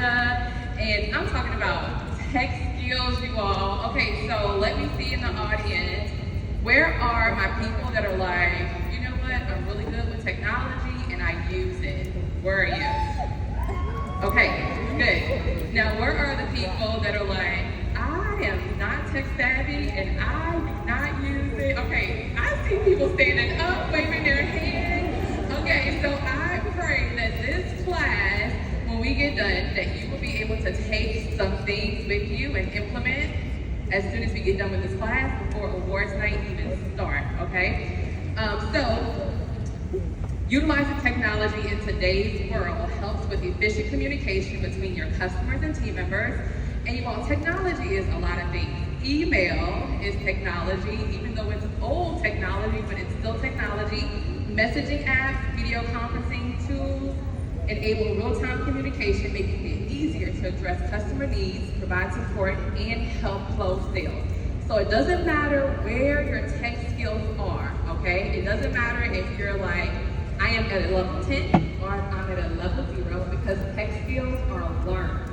Georgia, and I'm talking about tech skills, you all. Okay, so let me see in the audience, where are my people that are like, you know what, I'm really good with technology and I use it? Where are you? Okay, good. Now, where are the people that are like, I am not tech savvy and I do not use it? Okay, I see people standing up, waving their hands. Okay, so I pray that this class, when we get done, that you will be able to take some things with you and implement as soon as we get done with this class before awards night even start, okay? So, utilizing technology in today's world helps with efficient communication between your customers and team members. And you all, technology is a lot of things. Email is technology, even though it's old technology, but it's still technology. Messaging apps, video conferencing tools, enable real-time communication, making it easier to address customer needs, provide support, and help close sales. So it doesn't matter where your tech skills are, okay? It doesn't matter if you're like, I am at a level 10 or I'm at a level 0, because tech skills are learned.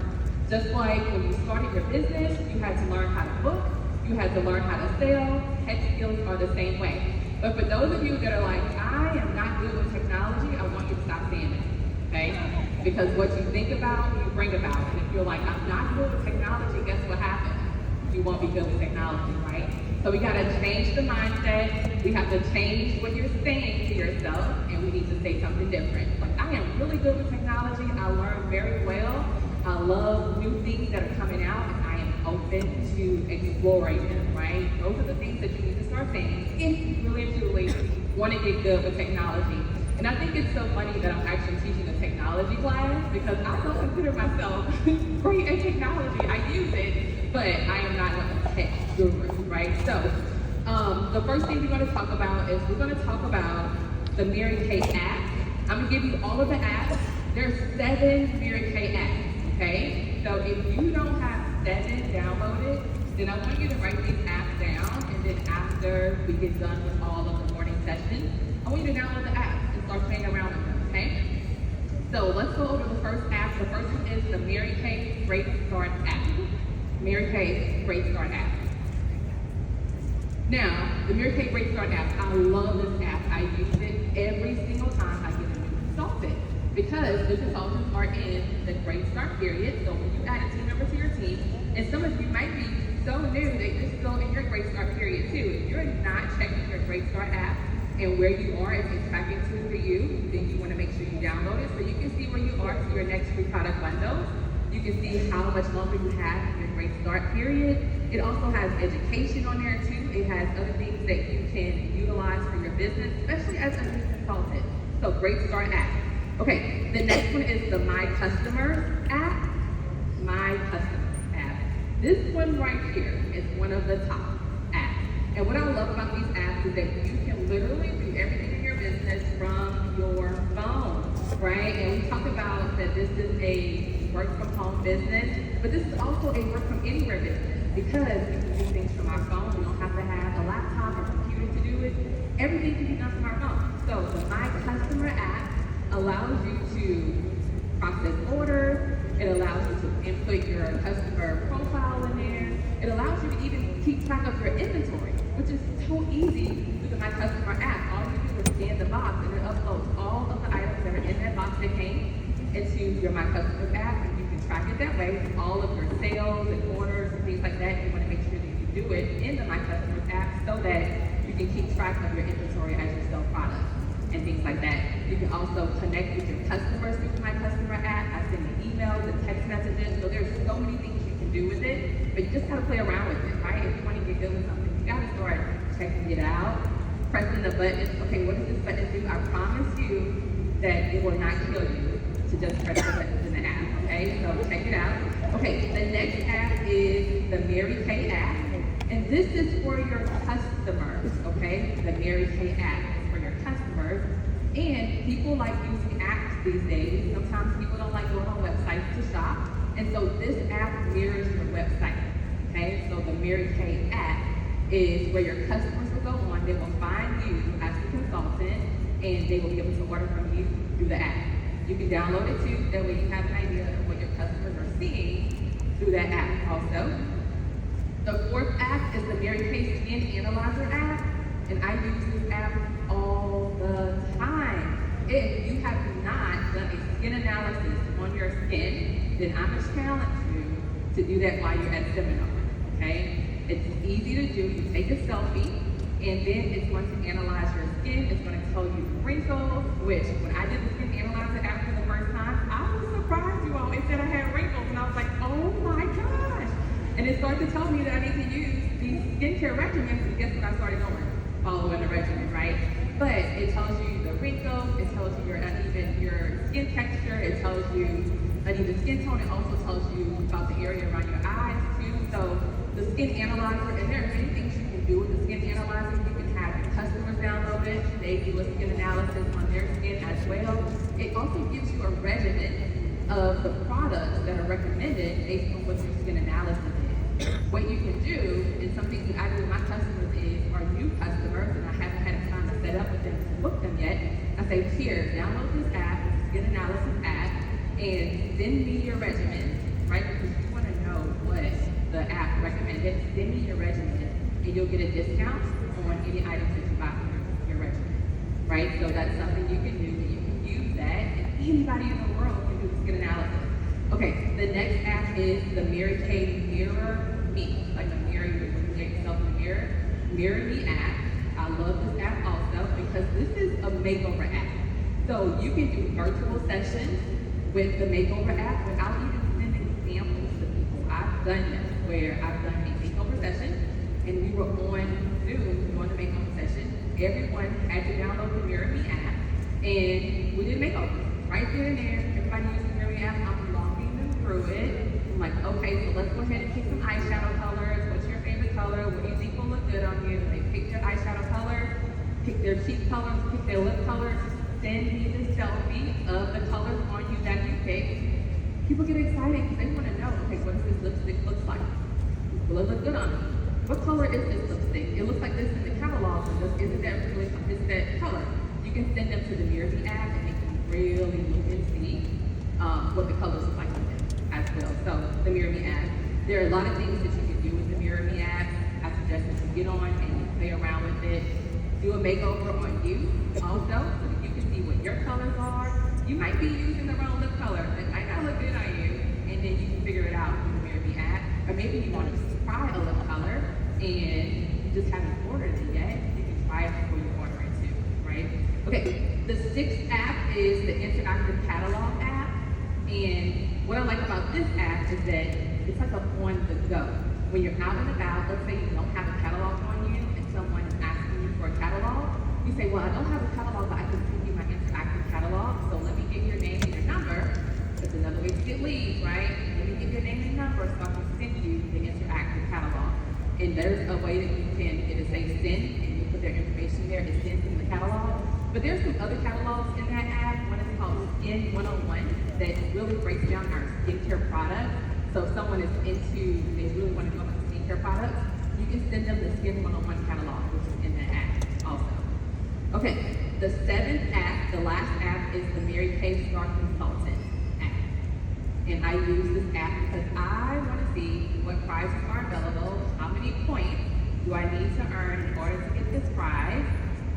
Just like when you started your business, you had to learn how to book, you had to learn how to sell. Tech skills are the same way. But for those of you that are like, I am not good with technology, I want you to stop saying it, okay? Because what you think about, you bring about. And if you're like, I'm not good with technology, guess what happens? You won't be good with technology, right? So we gotta change the mindset. We have to change what you're saying to yourself, and we need to say something different. Like, I am really good with technology. I learn very well. I love new things that are coming out, and I am open to exploring them, right? Those are the things that you need to start saying if you really and truly want to get good with technology. And I think it's so funny that I'm actually teaching a technology class, because I don't consider myself great at technology. I use it, but I am not a tech guru, right? So the first thing we're going to talk about is we're going to talk about the Mary Kay app. I'm going to give you all of the apps. There's 7 Mary Kay apps. Okay, so if you don't have 7 downloaded, then I want you to write these apps down, and then after we get done with all of the morning sessions, I want you to download the apps and start playing around with them, okay? So let's go over the first app. The first one is the Mary Kay Great Start app. Mary Kay Great Start app. Now, the Mary Kay Great Start app, I love this app. I use it every single time I get a new consultant, because new consultants are in the Great Start period. So when you add a team member to your team, and some of you might be so new that you're still in your Great Start period too. If you're not checking your Great Start app and where you are, if it's tracking to for you, then you want to make sure you download it so you can see where you are to your next free product bundle. You can see how much longer you have in your Great Start period. It also has education on there too. It has other things that you can utilize for your business, especially as a new consultant. So Great Start app. Okay, the next one is the My Customers app. My Customers app. This one right here is one of the top apps. And what I love about these apps is that you can literally do everything in your business from your phone, right? And we talk about that this is a work from home business, but this is also a work from anywhere business, because we can do things from our phone. We don't have to have a laptop or computer to do it. Everything can be done from our phone. So the My Customer app allows you to process orders. It allows you to input your customer profile in there. It allows you to even keep track of your inventory, which is so easy with the My Customer app. All you do is scan the box, and it uploads all of the items that are in that box that came into your My Customers app, and you can track it that way. All of your sales and orders and things like that, you want to make sure that you do it in the My Customers app so that you can keep track of your inventory as you sell products and things like that. You can also connect with your customers through the My Customer app. I send you emails and text messages. So there's so many things you can do with it, but you just gotta play around with it, right? If you want to get good with something, you gotta start checking it out, pressing the buttons. Okay, what does this button do? I promise you that it will not kill you to just press the buttons in the app, okay? So check it out. Okay, the next app is the Mary Kay app. And this is for your customers, okay? The Mary Kay app is for your customers. And people like using apps these days. Sometimes people don't like going on websites to shop. And so this app mirrors your website, okay? So the Mary Kay app is where your customers will go on. They will find you as the consultant, and they will be able to order from you through the app. You can download it too. That way you have an idea of what your customers are that app also. The fourth app is the Mary Kay Skin Analyzer app, and I use this app all the time. If you have not done a skin analysis on your skin, then I'm going to challenge you to do that while you're at seminar, okay? It's easy to do. You take a selfie, and then it's going to analyze your skin. It's going to tell you wrinkles, which when I did the Skin Analyzer app for the first time, I was surprised, you all. It said I had wrinkles, and I was like, oh my gosh. And it started to tell me that I need to use these skincare regimens, and guess what I started doing? Following the regimen, right? But it tells you the wrinkles, it tells you your skin texture, it tells you uneven skin tone, it also tells you about the area around your eyes too. So the Skin Analyzer, and there are many things you can do with the Skin Analyzer. You can have your customers download it, they do a skin analysis on their skin as well. It also gives you a regimen of the products that are recommended based on what your skin analysis is. What you can do, and something that I do with my customers are new customers, and I haven't had time to set up with them to book them yet. I say, here, download this app, Skin Analysis app, and send me your regimen, right? Because you want to know what the app recommended. Send me your regimen, and you'll get a discount on any items that you buy from your regimen, right? So that's something you can do, and you can use that, and anybody in the world can do the skin analysis. Okay, the next app is the Mary Kay Mirror Me, like a mirror, you're looking at yourself in the mirror. Mirror Me app. I love this app also because this is a makeover app. So you can do virtual sessions with the makeover app without even sending samples to people. I've done this where I've done a makeover session and we were on Zoom doing the makeover session. Everyone had to download the Mirror Me app and we did makeovers right there and there. Everybody used the Mirror Me app. I'm walking them through it. I'm like, okay, so let's go ahead and pick some eyeshadow colors. What's your favorite color? What do you think will look good on you? They pick their eyeshadow colors, pick their cheek colors, pick their lip colors. Send me the selfie of the colors on you that you picked. People get excited because they want to know, okay, what does this lipstick look like? Will it look good on me? What color is this lipstick? It looks like this in the catalog, but isn't that really, is that color? You can send them to the Mirror Me app and they can really look and see what the colors look like on them as well. So the Mirror Me app. There are a lot of things that you can do with the Mirror Me app. I suggest that you get on and you play around with it. Do a makeover on you also, so that you can see what your colors are. You might be using the wrong lip color. It might not look good on you, and then you can figure it out with the Mirror Me app. Or maybe you want to try a lip color and you just haven't ordered it yet. You can try it before you order it too, right? Okay, the sixth app is the Interactive Catalog app. And what I like about this app is that it's like a on the go. When you're out and about, let's say you don't have a catalog on you and someone is asking you for a catalog, you say, well, I don't have a catalog, but I can send you my interactive catalog, so let me get your name and your number. That's another way to get leads, right? Let me get your name and number so I can send you the interactive catalog. And there's a way that you can, it'll say send, and you put their information there, it sends them the catalog. But there's some other catalogs in that app. One is called Skin 101 that really breaks down our skincare products. So if someone is into, they really want to know about skincare products, you can send them the Skin 101 catalog, which is in that app also. Okay, the seventh app, the last app, is the Mary Kay Star Consultant app. And I use this app because I want to see what prizes are available, how many points do I need to earn in order to get this prize,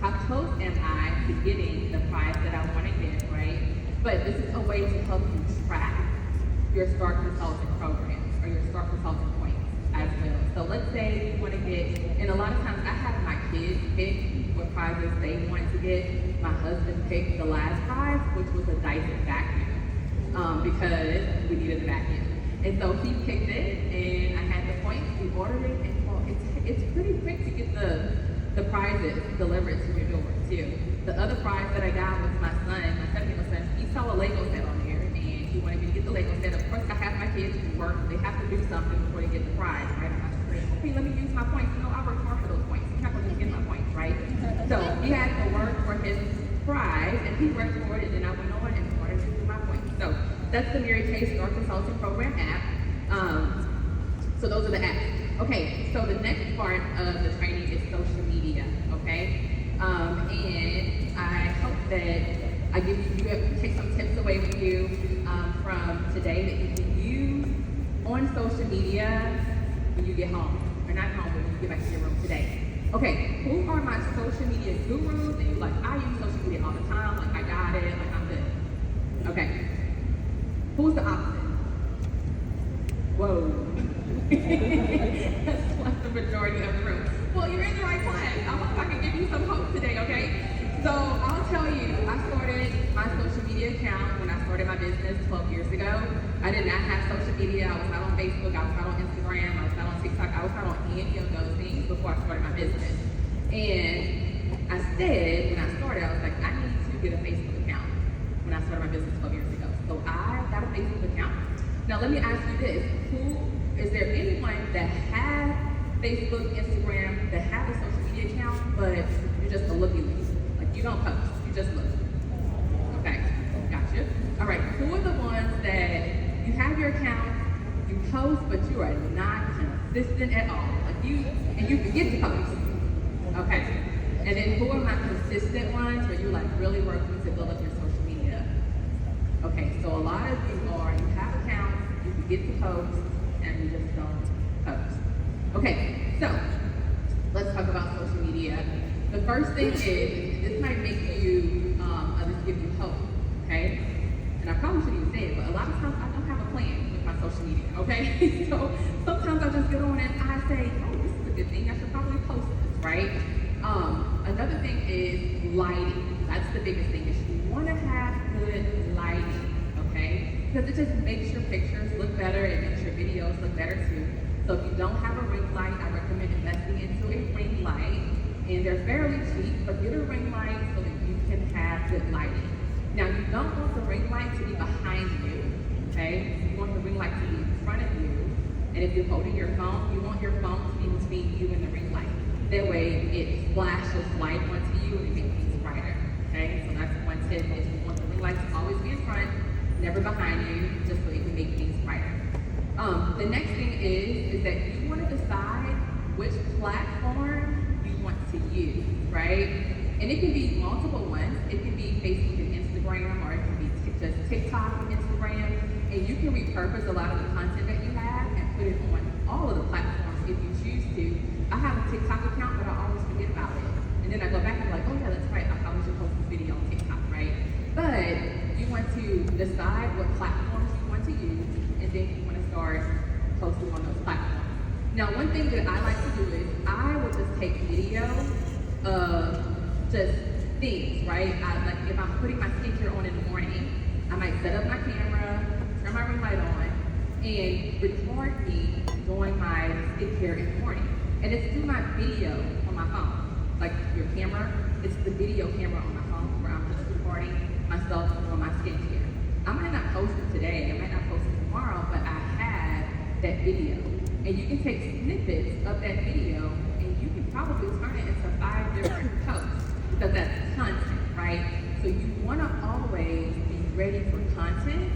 how close am I to getting the prize that I want to get, right? But this is a way to help you track your Star Consultant programs or your Star Consultant points as well. So let's say you want to get, and a lot of times I have my kids pick what prizes they want to get. My husband picked the last prize, which was a Dyson vacuum, because we needed a vacuum. And so he picked it, and I had the points, we ordered it, and well, it's pretty quick to get the prizes delivered to your door too. The other prize that I got was my son, my 7-year-old son, he saw a Lego set on there, and he wanted me to get the Lego set. Of course, I have my kids who work, they have to do something before they get the prize, right? I'm not sure, okay, let me use my points. You know, I work hard for those points. I'm not going to get my points, right? So he had to work for his prize, and he worked for it, and I went on and started to do my points. So that's the Mary Kay Star Consulting Program app. So those are the apps. Okay, so the next part of the training is social media, okay? And I hope that I take some tips away with you from today that you can use on on social media when you get home. Or not home, but when you get back to your room today. Okay, who are my social media gurus? And you're like, I use social media all the time, like I got it, like I'm good. Okay. Who's the opposite? Whoa. That's like the majority of the room. Well, you're in the right place. I hope I can give you some hope today, okay? So I'll tell you, I started my social media account when I started my business 12 years ago. I did not have social media. I was not on Facebook. I was not on Instagram. I was not on TikTok. I was not on any of those things before I started my business. And I said, when I started, I was like, I need to get a Facebook account when I started my business 12 years ago. So I got a Facebook account. Now let me ask you this. Is there anyone that has Facebook, Instagram, that have a social media account, but you're just a looky-loo? Like you don't post, you just look. Okay, gotcha. All right, who are the ones that you have your account, you post, but you are not consistent at all? Like you forget to post. Okay. And then who are my consistent ones where you're like really working to build up your social media? Okay, so a lot of you have accounts, you forget to post, and you just don't post. Okay, so let's talk about social media. The first thing is, this might make you, just give you hope, okay? And I probably shouldn't even say it, but a lot of times I don't have a plan with my social media, okay? So sometimes I just get on and I say, oh, this is a good thing, I should probably post this, right? Another thing is lighting. That's the biggest thing, is you want to have good lighting, okay? Because it just makes your pictures look better, it makes your videos look better too. So if you don't have a ring light, I recommend investing into a ring light. And they're fairly cheap, but get a ring light so that you can have good lighting. Now you don't want the ring light to be behind you, okay? You want the ring light to be in front of you. And if you're holding your phone, you want your phone to be between you and the ring light. That way it flashes light onto you and it makes things brighter, okay? So that's one tip, is you want the ring light to always be in front, never behind you, just so it can make things brighter. The next thing is that you want to decide which platform you want to use, right? And it can be multiple ones. It can be Facebook and Instagram, or it can be just TikTok and Instagram. And you can repurpose a lot of the content that you have and put it on all of the platforms if you choose to. I have a TikTok account, but I always forget about it. And then I go back and I'm like, oh yeah, that's right, I probably should post this video on TikTok, right? But you want to decide what platforms you want to use, and then you want to start posting on those platforms. Now, one thing that I like to do is I will just take video of just things, right? Like if I'm putting my skincare on in the morning, I might set up my camera, turn my ring light on, and record me doing my skincare in the morning. And it's through my video on my phone. Like your camera, it's the video camera on my phone where I'm just recording myself doing my skincare. I might not post it today, I might not post it tomorrow, but I have that video. And you can take snippets of that video and you can probably turn it into 5 different posts, because that's content, right? So you want to always be ready for content,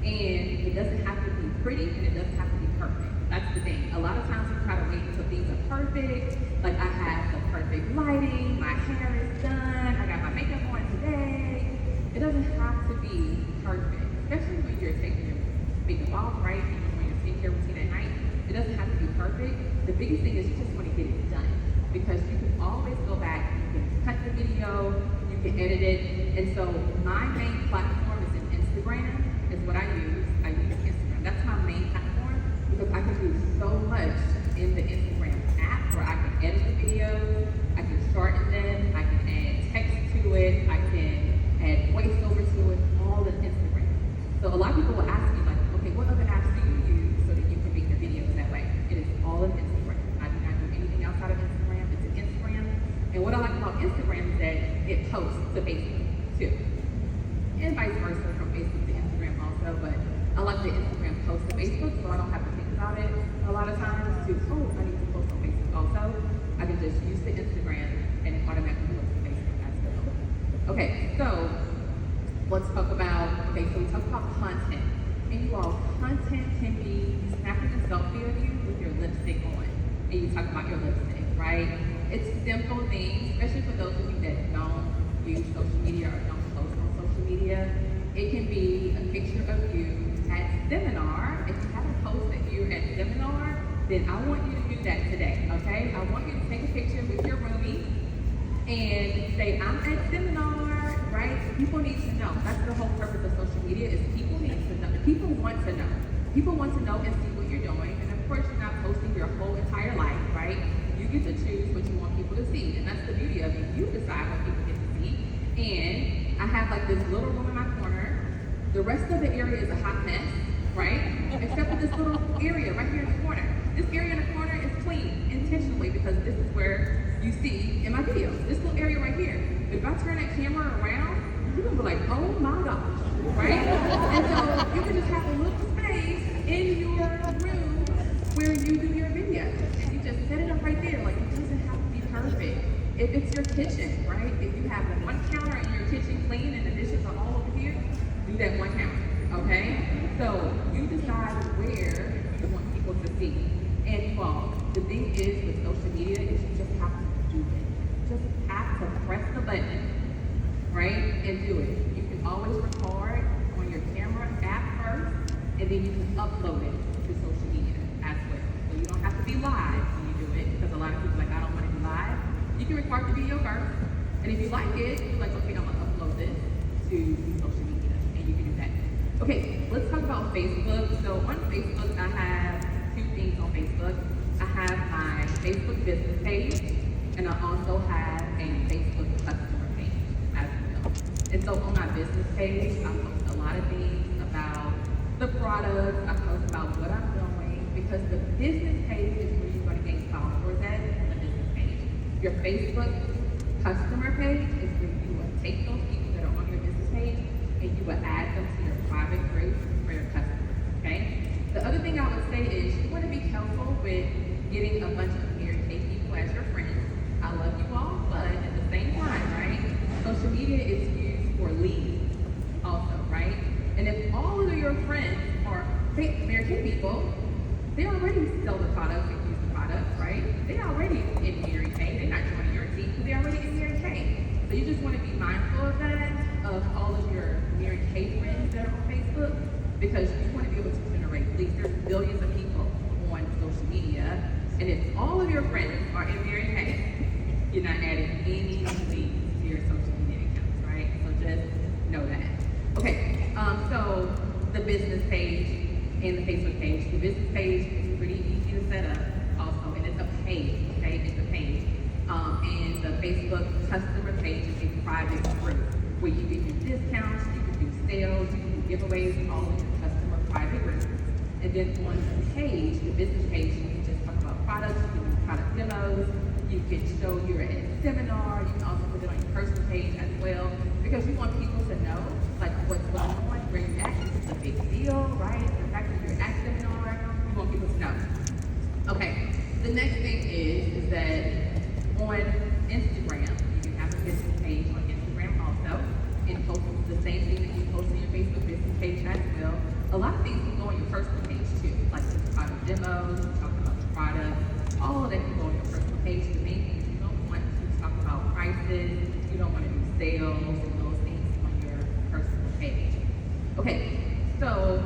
and it doesn't have to be pretty and it doesn't have to be perfect. That's the thing. A lot of times we try to wait until things are perfect. Like I have the perfect lighting, my hair is done, I got my makeup on today. It doesn't have to be perfect, especially when you're taking your makeup off, right? And you're doing your skincare routine at night. It doesn't have to be perfect. The biggest thing is you just want to get it done, because you can always go back, you can cut the video, you can edit it. And so my main platform is in Instagram, is what I use. I use Instagram. That's my main platform, because I can do so much in the Instagram app, where I can edit the videos, I can shorten them, I can add text to it, I can add voiceover to it, all in Instagram. So a lot of people will ask me, like, okay, what other apps do you use so that you can make your videos that way? It is all in Instagram. I do not do anything outside of Instagram. It's in Instagram. And what I like about Instagram is that it posts to Facebook too. And vice versa, from Facebook to Instagram also. But I like the Instagram post to Facebook, so I don't have to think about it a lot of times to, oh, I need to post on Facebook also. I can just use the Instagram and it automatically posts to Facebook as well. Okay, so let's talk about, so we talk about content. And you all, content can be snapping a selfie of you with your lipstick on. And you talk about your lipstick, right? It's simple things, especially for those of you that don't use social media or don't post on social media. It can be a picture of you at seminar. If you have a post that you're at then I want you to do that today, okay? I want you to take a picture with your roomie and say, I'm at seminar, right? People need to know. That's the whole purpose of social media is people need to know. People want to know. People want to know and see what you're doing. And of course, you're not posting your whole entire life, right? You get to choose what you want people to see. And that's the beauty of it. You decide what people get to see. And I have like this little room in my corner. The rest of the area is a hot mess, right? Except for this little area right here in the corner. This area in the corner is clean intentionally because this is where you see in my videos. This little area right here. But if I turn that camera around, you're gonna be like, oh my gosh, right? And so you can just have a little space in your room where you do your videos. And you just set it up right there. Like it doesn't have to be perfect. If it's your kitchen, right? If you have one counter in your kitchen clean and the dishes are all over here, do that one counter, okay? So you decide where you want people to see. And you all, the thing is with social media is you just have to do it. Just have to press the button, right? And do it. You can always record on your camera app first, and then you can upload it to social media as well. So you don't have to be live when you do it, because a lot of people are like, I don't want to be live. You can record the video first, and if you like it, you're like, okay, I'm gonna upload this to social media, and you can do that. Okay, let's talk about Facebook. So on Facebook, I have two things on Facebook. I have my Facebook business page, and I also have a Facebook customer page as well. And so on my business page, I post a lot of things about the products, I post about what I'm doing, because the business page is where you're gonna gain followers at, on the business page. Your Facebook customer page is where you will take those people that are on your business page and you will add them to your private group for your customers, okay? The other thing I would say is you want to be careful with getting a bunch of Mary Kay people as your friends. I love you all, but at the same time, right? Social media is used for leads also, right? And if all of your friends are Mary Kay people, they already sell the products and use the products, right? They already in Mary Kay. They're not joining your team because they're already in Mary Kay. So you just want to be mindful of that, of all of your Mary Kay friends that are on Facebook, because you want to be able to generate leads. There's billions of people on social media, and if all of your friends are in Mary Kay, you're not adding any leads to your social media accounts, right? So just know that. Okay, so the business page and the Facebook page. The business page is pretty easy to set up also, and it's a page, okay? It's a page. And the Facebook customer page is a private group where you can do discounts, you can do sales, you can do giveaways, all of your customer private groups. And then on the page, the business page, you can just talk about products, you can do product demos, you can show you're at a seminar, you can also put it on your personal page as well, because you want people to know like what's going on, where you're at. It's a big deal, right? The fact that you're at seminar, you want people to know. Okay, the next thing is that on Instagram, you can have a business page on Instagram also, and post the same thing that you post on your Facebook business page as well. A lot of things can go on your personal page too, like product demos, talk about the product, all of that can go on your personal page. The main thing is you don't want to talk about prices, you don't want to do sales and those things on your personal page. Okay, so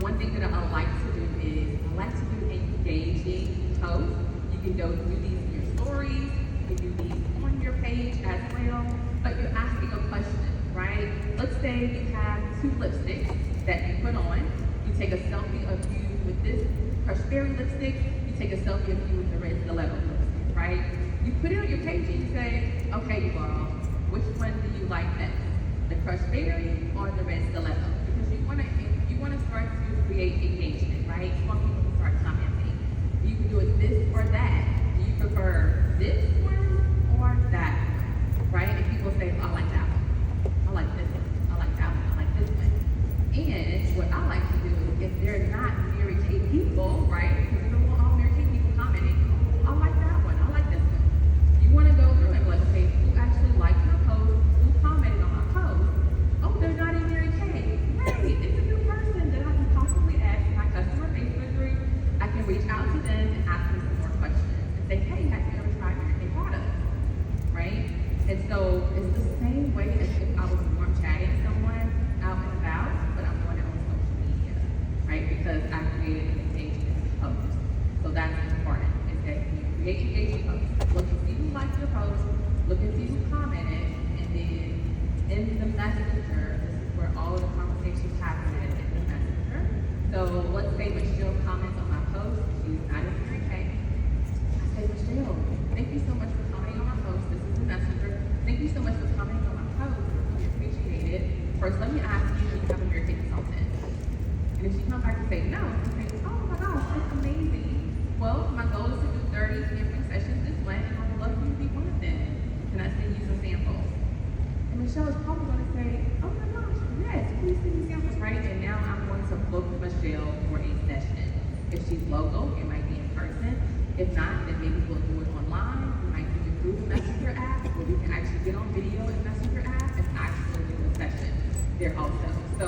one thing that I like to do is I like to do engaging posts. You can go do these in your stories, you can do these on your page as well, but you're asking a question, right? Let's say you have two lipsticks that you put on. You take a selfie of you with this crushed berry lipstick, you take a selfie of you with the red stiletto lipstick, right? You put it on your page and you say, okay, you all, which one do you like best? The crushed berry or the red stiletto? Because you want to start to create engagement, right? You want people to start commenting. You can do it this or that. Do you prefer this one or that one, right? And people say, I like that one. I like this one. I like that one. I like this one. And what I like to do, if they're not Mary Kay people, right? Because you don't want all Mary Kay people commenting, I like that one. I like this one. You want to go through and be like, okay, who actually liked my post? Who commented on my post? Oh, they're not in Mary Kay. Great. It's a new person that I can possibly add to my customer Facebook group. I can reach out to them and ask them some more questions and say, hey, have you ever tried Mary Kay products? Right? And so it's the same way Michelle is probably going to say, oh my gosh, yes, please send me samples, right? And now I'm going to book Michelle for a session. If she's local, it might be in person. If not, then maybe we'll do it online. We might do it through the Messenger app, where we can actually get on video in Messenger app and actually do a session there also. So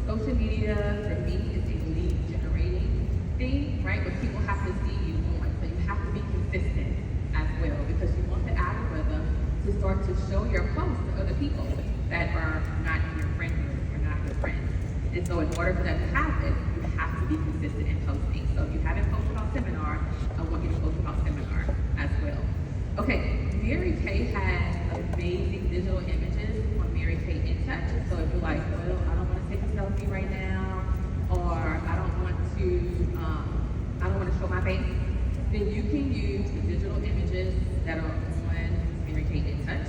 social media for me is a lead generating thing, right? But people have to see you on, so you have to be consistent as well, because you want the algorithm to start to show your posts to other people that are not in your friend group or not your friends. And so in order for that to happen, you have to be consistent in posting. So if you haven't posted about seminar, I want you to post about seminar as well. Okay, Mary Kay has amazing digital images on Mary Kay In Touch. So if you're like, well, I don't want to take a selfie right now, or I don't want to show my face, then you can use the digital images that are on Mary Kay In Touch,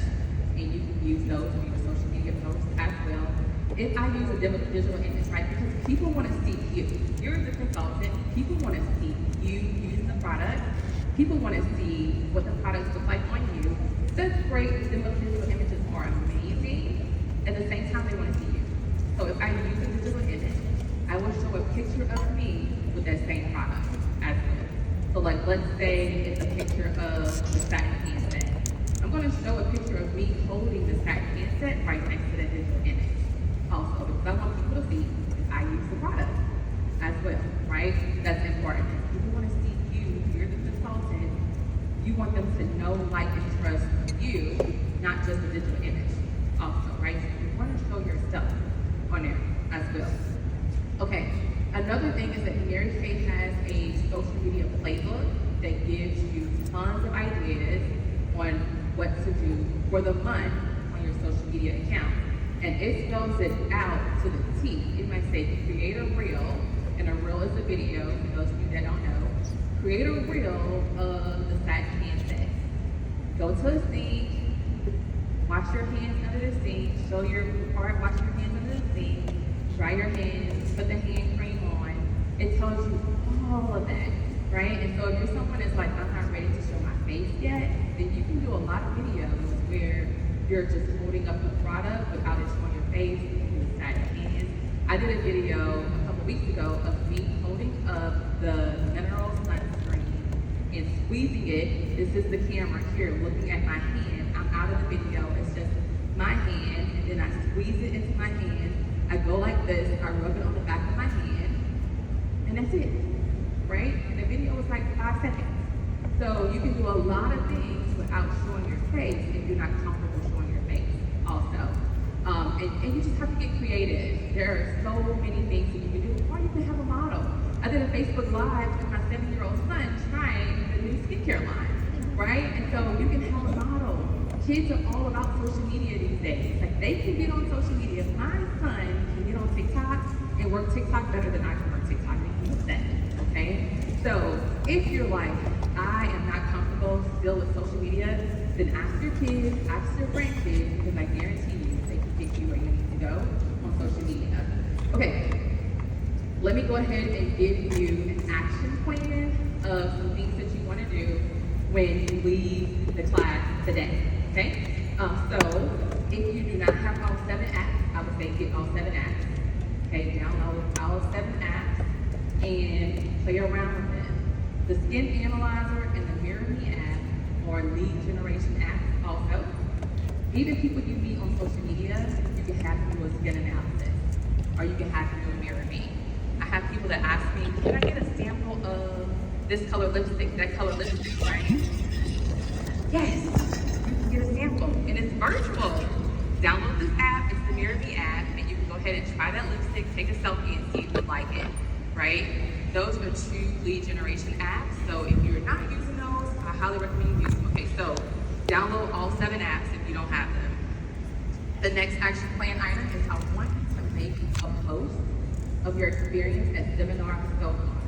and you can use those in your social media posts as well. If I use a digital image, right, because people want to see you. You're the consultant. People want to see you using the product. People want to see what the products look like on you. That's great. The digital images are amazing. At the same time, they want to see you. So if I use a digital image, I will show a picture of me with that same product as well. So like, let's say it's a picture of the satin handset. I'm going to show a picture of me holding the satin handset right next to the digital image. Also, because I want people to see I use the product as well, right? That's important. People want to see you, you're the consultant. You want them to know, like, and trust you, not just the digital image also, right? So you want to show yourself on there as well. Okay, another thing is that Mary Kay has a social media playbook that gives you tons of ideas on what to do for the month on your social media account. And it spells it out to the T. It might say create a reel, and a reel is a video, for those of you that don't know. Create a reel of the satin handset. Go to a sink, wash your hands under the sink, show your part, wash your hands under the sink, dry your hands, put the hand cream on. It tells you all of that, right? And so if you're someone that's like, I'm not ready to show my face yet, then you can do a lot of videos where you're just holding up the product without it showing your face, you can do the satin hands. I did a video a couple weeks ago of me holding up the mineral sunscreen and squeezing it. This is the camera here looking at my hand. I'm out of the video, it's just my hand, and then I squeeze it into my hand. I go like this, I rub it on the back of my hand, and that's it, right? And the video was like 5 seconds. So you can do a lot of things without showing your face if you're not comfortable showing your face also. And you just have to get creative. There are so many things that you can do, or you can have a model. I did a Facebook Live with my 7-year-old son trying the new skincare line, right? And so you can have a model. Kids are all about social media these days. Like, they can get on social media. My son can get on TikTok and work TikTok better than I can work TikTok, and he's 7, okay? So if you're like, I am not comfortable still with social media, then ask your kids, ask your grandkids, because I guarantee you they can get you where you need to go on social media. Okay, let me go ahead and give you an action plan of some things that you want to do when you leave the class today, okay? So if you do not have all 7 apps, I would say get all 7 apps, okay? Download all 7 apps and play around with them. The Skin Analyzer and the Mirror Me app are lead generation apps also. Even people you meet on social media, you can have them do a skin analysis, or you can have them do a Mirror Me. I have people that ask me, can I get a sample of this color lipstick, that color lipstick, right? Yes, you can get a sample, and it's virtual. Download this app, it's the Mirror Me app, and you can go ahead and try that lipstick, take a selfie, and see if you like it, right? Those are 2 lead generation apps. So if you're not using those, I highly recommend you use them. Okay, so download all 7 apps if you don't have them. The next action plan item is I want you to make a post of your experience at seminar so far.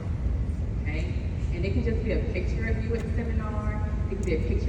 Okay? And it can just be a picture of you at seminar. It can be a picture